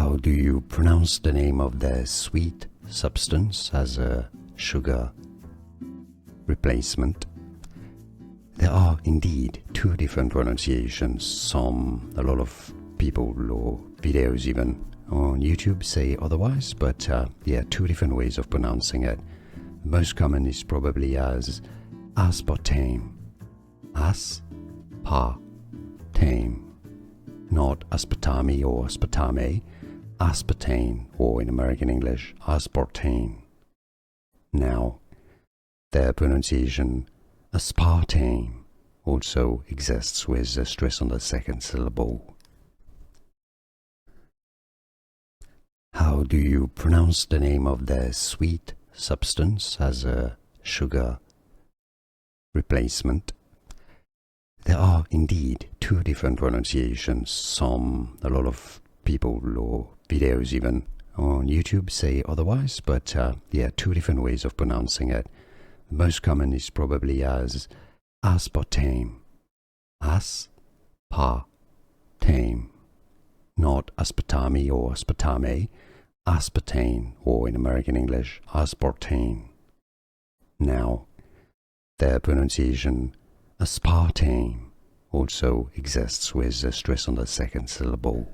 How do you pronounce the name of the sweet substance as a sugar replacement? There are indeed two different pronunciations. A lot of people or videos even on YouTube say otherwise, but yeah, two different ways of pronouncing it. The most common is probably as aspartame. Aspartame. Not aspartame or aspartame. Aspartame, or in American English, aspartame. Now, the pronunciation aspartame also exists with a stress on the second syllable. How do you pronounce the name of the sweet substance as a sugar replacement? There are indeed two different pronunciations. A lot of people or videos even on YouTube say otherwise, but yeah, two different ways of pronouncing it. The most common is probably as aspartame. Aspartame. Not aspartame or aspartame. Aspartame, or in American English, aspartame. Now, the pronunciation aspartame also exists with a stress on the second syllable.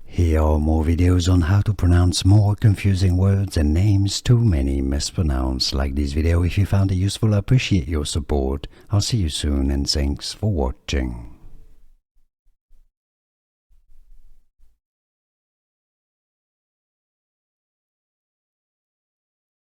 Here are more videos on how to pronounce more confusing words and names too many mispronounced. Like this video if you found it useful. I appreciate your support. I'll see you soon and thanks for watching.